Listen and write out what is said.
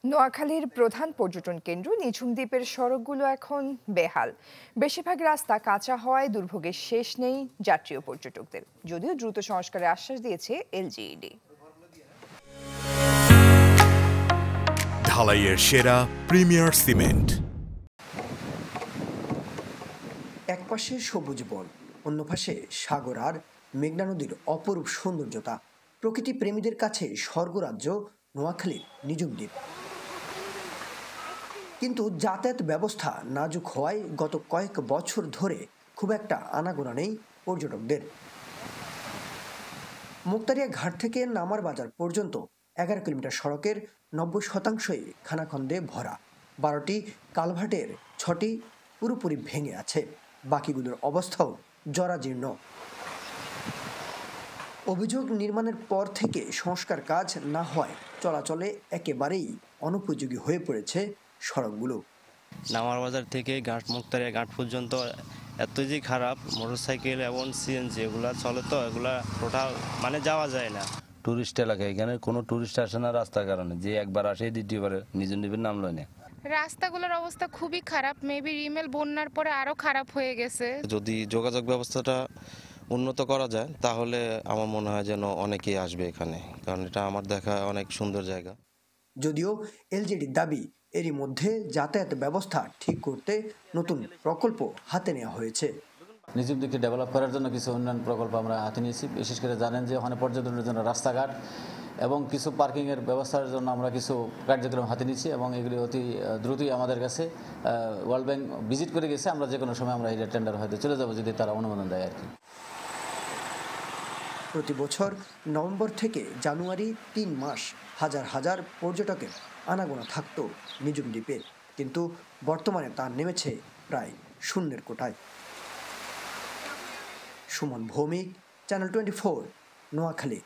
নোয়াখালীর প্রধান পর্যটন কেন্দ্র নিঝুম দ্বীপের সড়কগুলো এখন বেহাল। বেশিরভাগ রাস্তা কাঁচা হওয়ায় দুর্ভোগের শেষ নেই যাত্রী ও পর্যটকদের, যদিও দ্রুত সংস্কারের আশ্বাস দিয়েছে এলজিইডি। ঢালাইয়ের সেরা প্রিমিয়ার সিমেন্ট। এক পাশে সবুজ বন, অন্য পাশে সাগর আর মেঘনা নদীর অপরূপ সৌন্দর্যতা। প্রকৃতি প্রেমীদের কাছে স্বর্গরাজ্য নোয়াখালীর নিঝুম দ্বীপ। কিন্তু যাতায়াত ব্যবস্থা নাজুক হওয়ায় গত কয়েক বছর ধরে খুব একটা আনাগোনা নেই পর্যটকদের। মুক্তারিয়া ঘাট থেকে নামার বাজার পর্যন্ত 11 কিলোমিটার সড়কের 90% খানাখন্দে ভরা। 12টি কালভার্টের 6টি পুরোপুরি ভেঙে আছে, বাকিগুলোর অবস্থাও জরাজীর্ণ। অভিযোগ, নির্মাণের পর থেকে সংস্কার কাজ না হওয়ায় চলাচলে একেবারেই অনুপযোগী হয়ে পড়েছে সড়কগুলো। নামার বাজার থেকে মুক্তারিয়া ঘাট পর্যন্ত এত যে খারাপ, মোটরসাইকেল এবং সিএনজি এগুলা চলে, তো এগুলা টোটাল যাওয়া যায় না। টুরিস্ট এলাকা, এখানে কোনো টুরিস্ট আসে না রাস্তার কারণে, যে একবার আসে দ্বিতীয়বার নিজ নিবের নাম লয় না। রাস্তাগুলোর অবস্থা খুবই খারাপ, মেবি রিমেল বন্যার পরে আরো খারাপ হয়ে গেছে। যদি যোগাযোগ ব্যবস্থাটা উন্নত করা যায় তাহলে আমার মনে হয় যেন অনেকেই আসবে এখানে, কারণ এটা আমার দেখা অনেক সুন্দর জায়গা। যদিও এলজিডির দাবি, এরই মধ্যে যাতায়াত ব্যবস্থা ঠিক করতে নতুন প্রকল্প হাতে নেওয়া হয়েছে। নিঝুম দ্বীপকে ডেভেলপ করার জন্য কিছু উন্নয়ন প্রকল্প আমরা হাতে নিয়েছি। বিশেষ করে জানেন যে ওখানে পর্যটনের জন্য রাস্তাঘাট এবং কিছু পার্কিংয়ের ব্যবস্থার জন্য আমরা কিছু কার্যক্রম হাতে নিয়েছি, এবং এগুলি অতি দ্রুতই আমাদের কাছে ওয়ার্ল্ড ব্যাংক ভিজিট করে গেছে। আমরা যে কোনো সময় আমরা এই টেন্ডার হয়তো চলে যাব যদি তারা অনুমোদন দেয় আর কি। প্রতি বছর নভেম্বর থেকে জানুয়ারি 3 মাস হাজার হাজার পর্যটকের আনাগোনা থাকত নিঝুম দ্বীপে, কিন্তু বর্তমানে তা নেমেছে প্রায় শূন্যের কোটায়। সুমন ভৌমিক, চ্যানেল 24, নোয়াখালী।